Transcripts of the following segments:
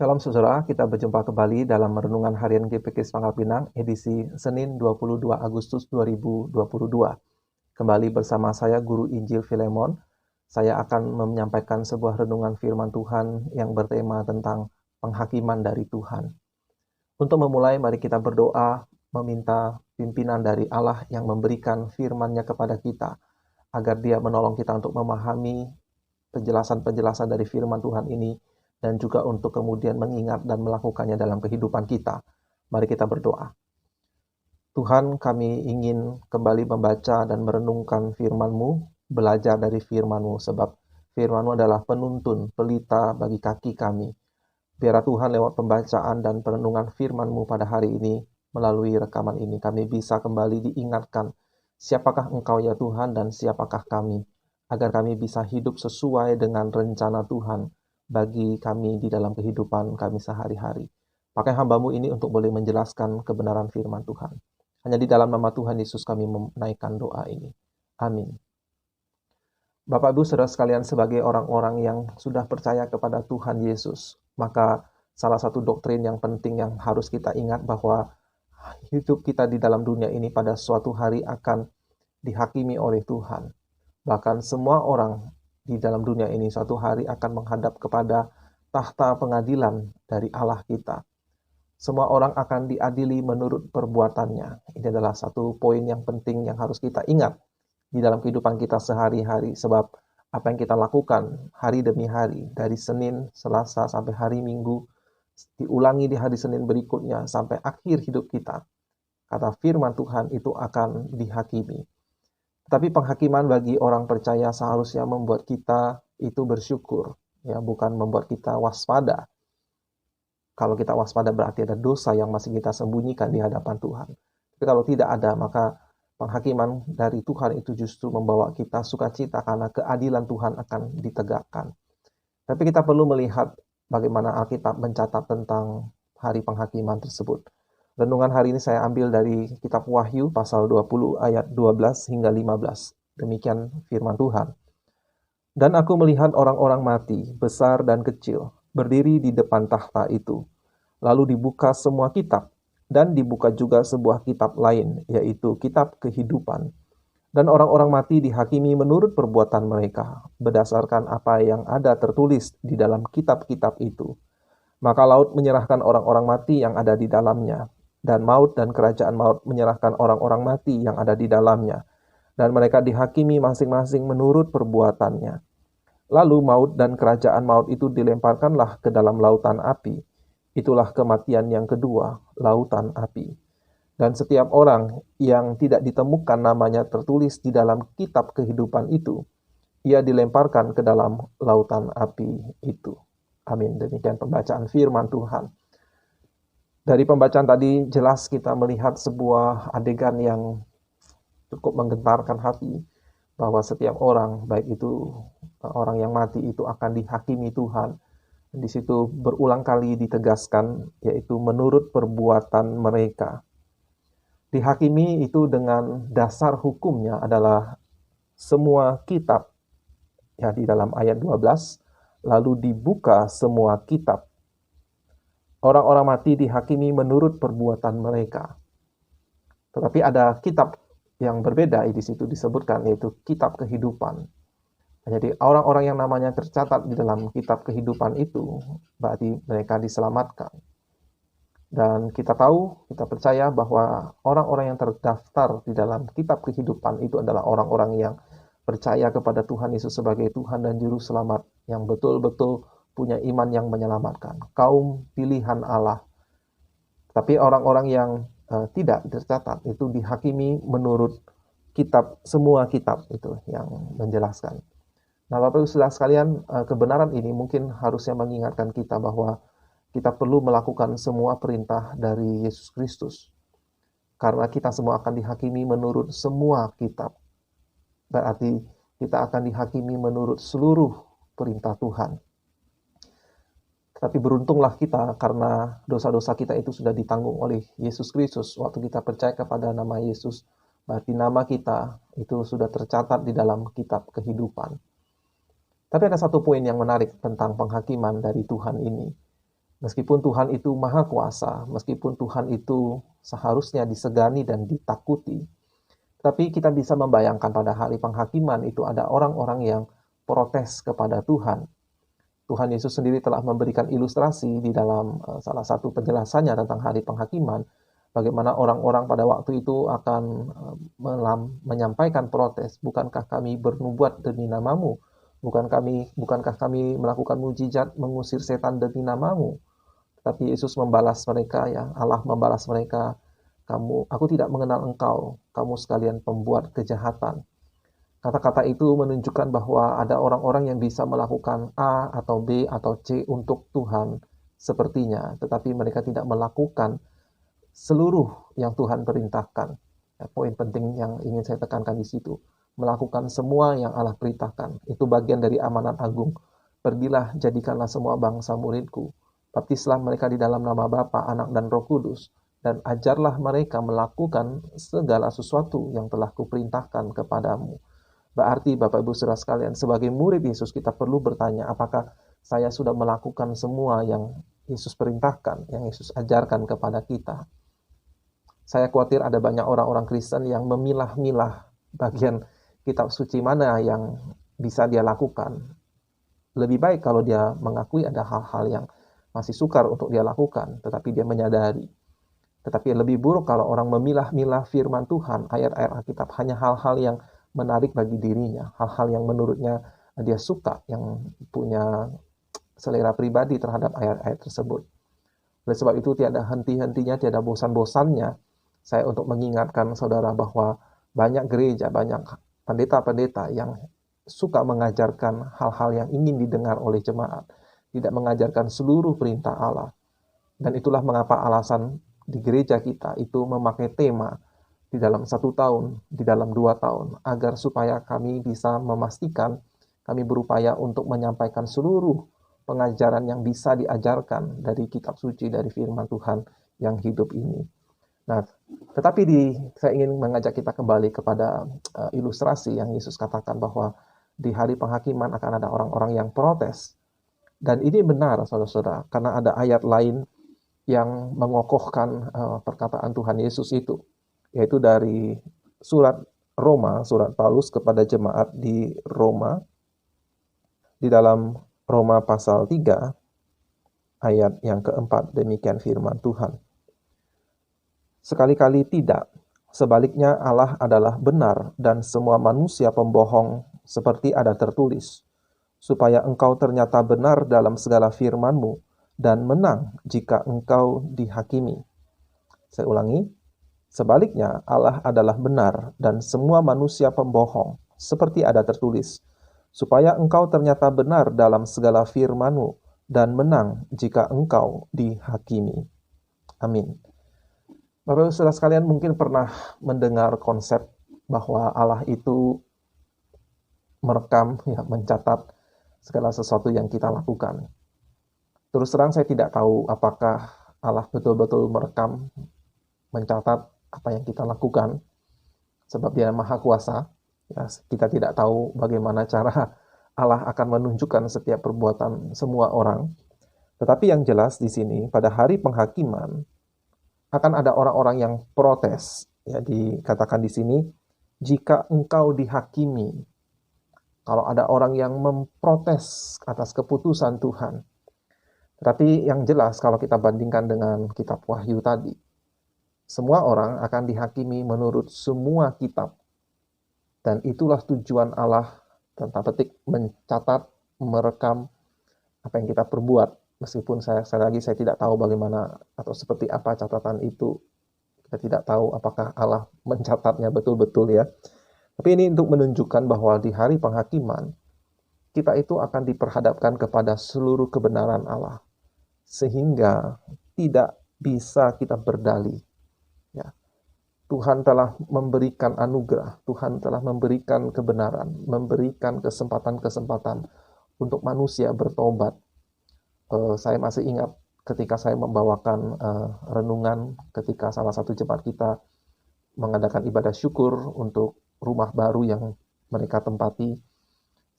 Shalom saudara, kita berjumpa kembali dalam Renungan Harian GPKS Pangkal Pinang, edisi Senin 22 Agustus 2022. Kembali bersama saya, Guru Injil Filemon. Saya akan menyampaikan sebuah renungan firman Tuhan yang bertema tentang penghakiman dari Tuhan. Untuk memulai, mari kita berdoa, meminta pimpinan dari Allah yang memberikan firman-Nya kepada kita, agar Dia menolong kita untuk memahami penjelasan-penjelasan dari firman Tuhan ini, dan juga untuk kemudian mengingat dan melakukannya dalam kehidupan kita. Mari kita berdoa. Tuhan, kami ingin kembali membaca dan merenungkan firman-Mu, belajar dari firman-Mu, sebab firman-Mu adalah penuntun, pelita bagi kaki kami. Biarlah Tuhan lewat pembacaan dan perenungan firman-Mu pada hari ini, melalui rekaman ini, kami bisa kembali diingatkan, siapakah Engkau ya Tuhan dan siapakah kami, agar kami bisa hidup sesuai dengan rencana Tuhan bagi kami di dalam kehidupan kami sehari-hari. Pakai hamba-Mu ini untuk boleh menjelaskan kebenaran firman Tuhan. Hanya di dalam nama Tuhan Yesus kami menaikkan doa ini. Amin. Bapak Ibu Saudara sekalian, sebagai orang-orang yang sudah percaya kepada Tuhan Yesus, maka salah satu doktrin yang penting yang harus kita ingat bahwa hidup kita di dalam dunia ini pada suatu hari akan dihakimi oleh Tuhan. Bahkan semua orang di dalam dunia ini suatu hari akan menghadap kepada tahta pengadilan dari Allah kita. Semua orang akan diadili menurut perbuatannya. Ini adalah satu poin yang penting yang harus kita ingat di dalam kehidupan kita sehari-hari. Sebab apa yang kita lakukan hari demi hari, dari Senin, Selasa, sampai hari Minggu, diulangi di hari Senin berikutnya, sampai akhir hidup kita. Kata firman Tuhan itu akan dihakimi. Tapi penghakiman bagi orang percaya seharusnya membuat kita itu bersyukur, ya, bukan membuat kita waspada. Kalau kita waspada berarti ada dosa yang masih kita sembunyikan di hadapan Tuhan. Tapi kalau tidak ada, maka penghakiman dari Tuhan itu justru membawa kita sukacita karena keadilan Tuhan akan ditegakkan. Tapi kita perlu melihat bagaimana Alkitab mencatat tentang hari penghakiman tersebut. Renungan hari ini saya ambil dari kitab Wahyu pasal 20 ayat 12 hingga 15. Demikian firman Tuhan. Dan aku melihat orang-orang mati, besar dan kecil, berdiri di depan tahta itu. Lalu dibuka semua kitab, dan dibuka juga sebuah kitab lain, yaitu kitab kehidupan. Dan orang-orang mati dihakimi menurut perbuatan mereka, berdasarkan apa yang ada tertulis di dalam kitab-kitab itu. Maka laut menyerahkan orang-orang mati yang ada di dalamnya, dan maut dan kerajaan maut menyerahkan orang-orang mati yang ada di dalamnya, dan mereka dihakimi masing-masing menurut perbuatannya. Lalu maut dan kerajaan maut itu dilemparkanlah ke dalam lautan api. Itulah kematian yang kedua, lautan api. Dan setiap orang yang tidak ditemukan namanya tertulis di dalam kitab kehidupan itu, ia dilemparkan ke dalam lautan api itu. Amin. Demikian pembacaan firman Tuhan. Dari pembacaan tadi jelas kita melihat sebuah adegan yang cukup menggentarkan hati, bahwa setiap orang, baik itu orang yang mati, itu akan dihakimi Tuhan. Di situ berulang kali ditegaskan, yaitu menurut perbuatan mereka. Dihakimi itu dengan dasar hukumnya adalah semua kitab, ya, di dalam ayat 12, lalu dibuka semua kitab. Orang-orang mati dihakimi menurut perbuatan mereka. Tetapi ada kitab yang berbeda di situ disebutkan, yaitu kitab kehidupan. Jadi orang-orang yang namanya tercatat di dalam kitab kehidupan itu, berarti mereka diselamatkan. Dan kita tahu, kita percaya bahwa orang-orang yang terdaftar di dalam kitab kehidupan itu adalah orang-orang yang percaya kepada Tuhan Yesus sebagai Tuhan dan Juru Selamat, yang betul-betul punya iman yang menyelamatkan, kaum pilihan Allah. Tapi orang-orang yang tidak tercatat itu dihakimi menurut kitab, semua kitab itu yang menjelaskan. Nah, Bapak Ibu Saudara sekalian, kebenaran ini mungkin harusnya mengingatkan kita bahwa kita perlu melakukan semua perintah dari Yesus Kristus. Karena kita semua akan dihakimi menurut semua kitab. Berarti kita akan dihakimi menurut seluruh perintah Tuhan. Tapi beruntunglah kita karena dosa-dosa kita itu sudah ditanggung oleh Yesus Kristus. Waktu kita percaya kepada nama Yesus, berarti nama kita itu sudah tercatat di dalam kitab kehidupan. Tapi ada satu poin yang menarik tentang penghakiman dari Tuhan ini. Meskipun Tuhan itu maha kuasa, meskipun Tuhan itu seharusnya disegani dan ditakuti, tapi kita bisa membayangkan pada hari penghakiman itu ada orang-orang yang protes kepada Tuhan. Tuhan Yesus sendiri telah memberikan ilustrasi di dalam salah satu penjelasannya tentang hari penghakiman, bagaimana orang-orang pada waktu itu akan menyampaikan protes, bukankah kami bernubuat demi namamu? Bukankah kami melakukan mujizat mengusir setan demi namamu? Tapi Yesus membalas mereka, ya Allah membalas mereka, aku tidak mengenal engkau, kamu sekalian pembuat kejahatan. Kata-kata itu menunjukkan bahwa ada orang-orang yang bisa melakukan A atau B atau C untuk Tuhan sepertinya, tetapi mereka tidak melakukan seluruh yang Tuhan perintahkan. Ya, poin penting yang ingin saya tekankan di situ, melakukan semua yang Allah perintahkan. Itu bagian dari amanat agung. Pergilah, jadikanlah semua bangsa muridku. Baptislah mereka di dalam nama Bapa, Anak, dan Roh Kudus, dan ajarlah mereka melakukan segala sesuatu yang telah kuperintahkan kepadamu. Berarti Bapak Ibu Saudara sekalian, sebagai murid Yesus kita perlu bertanya, apakah saya sudah melakukan semua yang Yesus perintahkan, yang Yesus ajarkan kepada kita? Saya khawatir ada banyak orang-orang Kristen yang memilah-milah bagian kitab suci mana yang bisa dia lakukan. Lebih baik kalau dia mengakui ada hal-hal yang masih sukar untuk dia lakukan, tetapi dia menyadari. Tetapi lebih buruk kalau orang memilah-milah firman Tuhan, ayat-ayat Alkitab, hanya hal-hal yang menarik bagi dirinya, hal-hal yang menurutnya dia suka, yang punya selera pribadi terhadap ayat-ayat tersebut. Oleh sebab itu tiada henti-hentinya, tiada bosan-bosannya saya untuk mengingatkan saudara bahwa banyak gereja, banyak pendeta-pendeta yang suka mengajarkan hal-hal yang ingin didengar oleh jemaat, tidak mengajarkan seluruh perintah Allah. Dan itulah mengapa alasan di gereja kita itu memakai tema di dalam 1 tahun, di dalam 2 tahun, agar supaya kami bisa memastikan, kami berupaya untuk menyampaikan seluruh pengajaran yang bisa diajarkan dari kitab suci, dari firman Tuhan yang hidup ini. Nah, tetapi saya ingin mengajak kita kembali kepada ilustrasi yang Yesus katakan bahwa di hari penghakiman akan ada orang-orang yang protes. Dan ini benar, saudara-saudara, karena ada ayat lain yang mengokohkan perkataan Tuhan Yesus itu, yaitu dari surat Roma, surat Paulus kepada jemaat di Roma, di dalam Roma pasal 3, ayat yang keempat, demikian firman Tuhan. Sekali-kali tidak, sebaliknya Allah adalah benar dan semua manusia pembohong seperti ada tertulis, supaya engkau ternyata benar dalam segala firman-Mu dan menang jika engkau dihakimi. Saya ulangi, sebaliknya Allah adalah benar dan semua manusia pembohong, seperti ada tertulis, supaya engkau ternyata benar dalam segala firman-Mu dan menang jika engkau dihakimi. Amin. Bapak-Ibu Saudara sekalian mungkin pernah mendengar konsep bahwa Allah itu merekam, ya, mencatat segala sesuatu yang kita lakukan. Terus terang saya tidak tahu apakah Allah betul-betul merekam, mencatat apa yang kita lakukan, sebab Dia Maha Kuasa. Ya, kita tidak tahu bagaimana cara Allah akan menunjukkan setiap perbuatan semua orang. Tetapi yang jelas di sini, pada hari penghakiman, akan ada orang-orang yang protes. Ya, dikatakan di sini, jika engkau dihakimi. Kalau ada orang yang memprotes atas keputusan Tuhan. Tetapi yang jelas kalau kita bandingkan dengan kitab Wahyu tadi, semua orang akan dihakimi menurut semua kitab. Dan itulah tujuan Allah, tanda petik, mencatat, merekam apa yang kita perbuat. Meskipun saya tidak tahu bagaimana atau seperti apa catatan itu. Kita tidak tahu apakah Allah mencatatnya betul-betul, ya. Tapi ini untuk menunjukkan bahwa di hari penghakiman, kita itu akan diperhadapkan kepada seluruh kebenaran Allah. Sehingga tidak bisa kita berdalih. Ya. Tuhan telah memberikan anugerah, Tuhan telah memberikan kebenaran, memberikan kesempatan-kesempatan untuk manusia bertobat. Saya masih ingat ketika saya membawakan renungan ketika salah satu jemaat kita mengadakan ibadah syukur untuk rumah baru yang mereka tempati.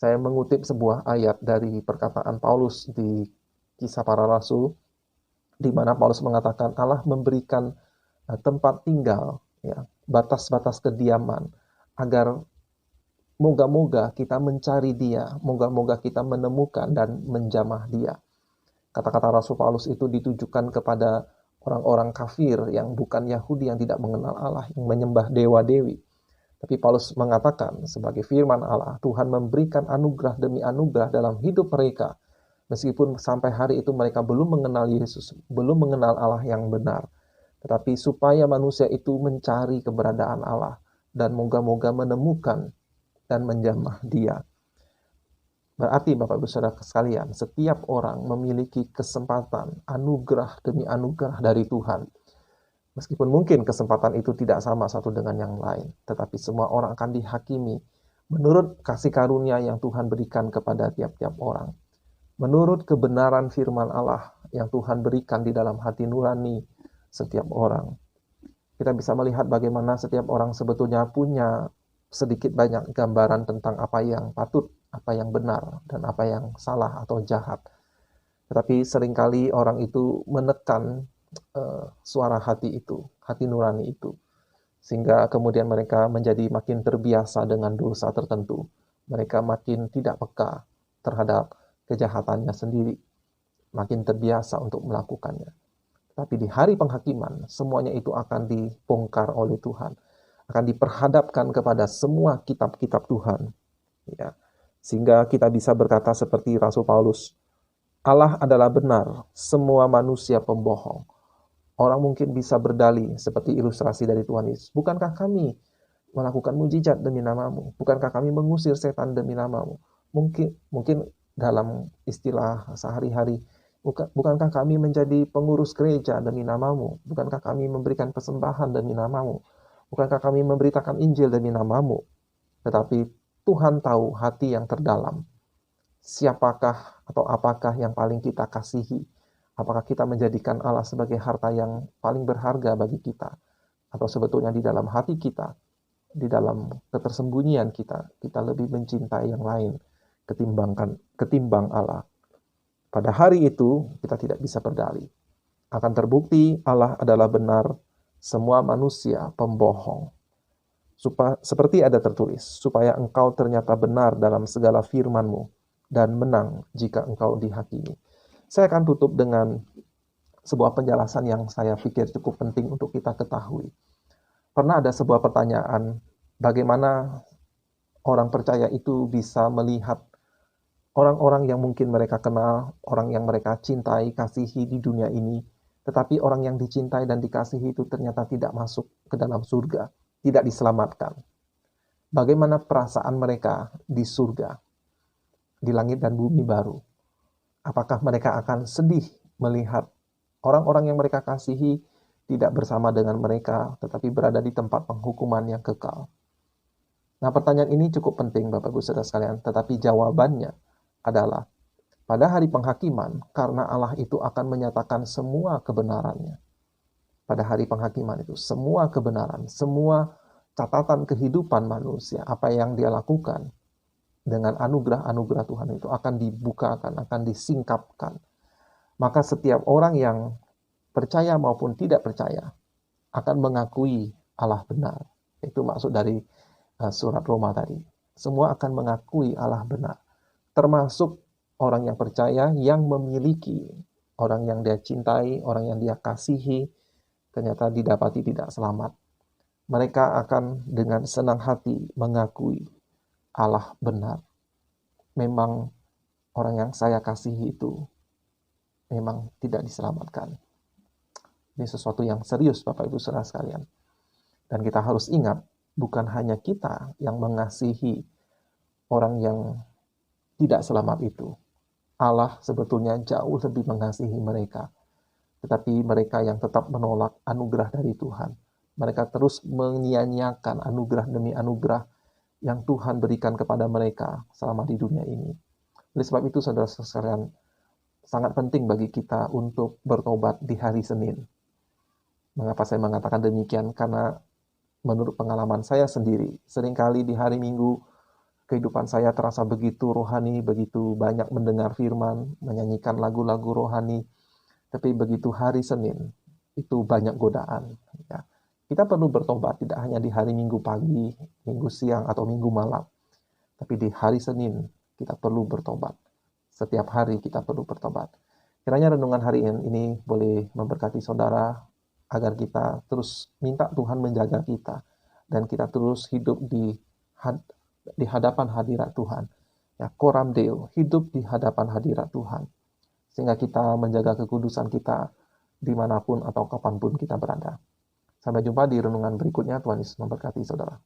Saya mengutip sebuah ayat dari perkataan Paulus di Kisah Para Rasul di mana Paulus mengatakan Allah memberikan tempat tinggal, ya, batas-batas kediaman, agar moga-moga kita mencari Dia, moga-moga kita menemukan dan menjamah Dia. Kata-kata Rasul Paulus itu ditujukan kepada orang-orang kafir yang bukan Yahudi, yang tidak mengenal Allah, yang menyembah dewa-dewi. Tapi Paulus mengatakan sebagai firman Allah, Tuhan memberikan anugerah demi anugerah dalam hidup mereka. Meskipun sampai hari itu mereka belum mengenal Yesus, belum mengenal Allah yang benar. Tetapi supaya manusia itu mencari keberadaan Allah dan moga-moga menemukan dan menjamah Dia. Berarti Bapak Ibu Saudara sekalian, setiap orang memiliki kesempatan, anugerah demi anugerah dari Tuhan. Meskipun mungkin kesempatan itu tidak sama satu dengan yang lain, tetapi semua orang akan dihakimi menurut kasih karunia yang Tuhan berikan kepada tiap-tiap orang. Menurut kebenaran firman Allah yang Tuhan berikan di dalam hati nurani setiap orang. Kita bisa melihat bagaimana setiap orang sebetulnya punya sedikit banyak gambaran tentang apa yang patut, apa yang benar, dan apa yang salah atau jahat. Tetapi seringkali orang itu menekan suara hati itu, hati nurani itu, sehingga kemudian mereka menjadi makin terbiasa dengan dosa tertentu. Mereka makin tidak peka terhadap kejahatannya sendiri, makin terbiasa untuk melakukannya. Tapi di hari penghakiman, semuanya itu akan dibongkar oleh Tuhan, akan diperhadapkan kepada semua kitab-kitab Tuhan, ya. Sehingga kita bisa berkata seperti Rasul Paulus, Allah adalah benar, semua manusia pembohong. Orang mungkin bisa berdalih seperti ilustrasi dari Tuhan Yesus. Bukankah kami melakukan mujizat demi namamu? Bukankah kami mengusir setan demi namamu? Mungkin dalam istilah sehari-hari, bukankah kami menjadi pengurus gereja demi namamu? Bukankah kami memberikan persembahan demi namamu? Bukankah kami memberitakan Injil demi namamu? Tetapi Tuhan tahu hati yang terdalam. Siapakah atau apakah yang paling kita kasihi? Apakah kita menjadikan Allah sebagai harta yang paling berharga bagi kita? Atau sebetulnya di dalam hati kita, di dalam ketersembunyian kita, kita lebih mencintai yang lain ketimbang Allah. Pada hari itu, kita tidak bisa berdalih. Akan terbukti Allah adalah benar, semua manusia pembohong. Seperti ada tertulis, supaya engkau ternyata benar dalam segala firman-Mu, dan menang jika engkau dihakimi. Saya akan tutup dengan sebuah penjelasan yang saya pikir cukup penting untuk kita ketahui. Pernah ada sebuah pertanyaan, bagaimana orang percaya itu bisa melihat orang-orang yang mungkin mereka kenal, orang yang mereka cintai, kasihi di dunia ini, tetapi orang yang dicintai dan dikasihi itu ternyata tidak masuk ke dalam surga, tidak diselamatkan. Bagaimana perasaan mereka di surga, di langit dan bumi baru? Apakah mereka akan sedih melihat orang-orang yang mereka kasihi tidak bersama dengan mereka, tetapi berada di tempat penghukuman yang kekal? Nah, pertanyaan ini cukup penting, Bapak Ibu Saudara sekalian, tetapi jawabannya adalah pada hari penghakiman, karena Allah itu akan menyatakan semua kebenarannya. Pada hari penghakiman itu, semua kebenaran, semua catatan kehidupan manusia, apa yang dia lakukan, dengan anugerah-anugerah Tuhan itu akan dibukakan, akan disingkapkan. Maka setiap orang yang percaya maupun tidak percaya akan mengakui Allah benar. Itu maksud dari surat Roma tadi. Semua akan mengakui Allah benar. Termasuk orang yang percaya, yang memiliki orang yang dia cintai, orang yang dia kasihi, ternyata didapati tidak selamat. Mereka akan dengan senang hati mengakui Allah benar. Memang orang yang saya kasihi itu memang tidak diselamatkan. Ini sesuatu yang serius, Bapak Ibu Saudara sekalian. Dan kita harus ingat, bukan hanya kita yang mengasihi orang yang tidak selamat itu. Allah sebetulnya jauh lebih mengasihi mereka. Tetapi mereka yang tetap menolak anugerah dari Tuhan. Mereka terus menyia-nyiakan anugerah demi anugerah yang Tuhan berikan kepada mereka selama di dunia ini. Oleh sebab itu, saudara sekalian, sangat penting bagi kita untuk bertobat di hari Senin. Mengapa saya mengatakan demikian? Karena menurut pengalaman saya sendiri, seringkali di hari Minggu, kehidupan saya terasa begitu rohani, begitu banyak mendengar firman, menyanyikan lagu-lagu rohani, Tapi begitu hari Senin, itu banyak godaan. Ya. Kita perlu bertobat tidak hanya di hari Minggu pagi, Minggu siang, atau Minggu malam. Tapi di hari Senin, kita perlu bertobat. Setiap hari kita perlu bertobat. Kiranya renungan hari ini boleh memberkati saudara, agar kita terus minta Tuhan menjaga kita, dan kita terus hidup di hadapan hadirat Tuhan. Ya, koram Deo, hidup di hadapan hadirat Tuhan. Sehingga kita menjaga kekudusan kita dimanapun atau kapanpun kita berada. Sampai jumpa di renungan berikutnya. Tuhan Yesus memberkati saudara.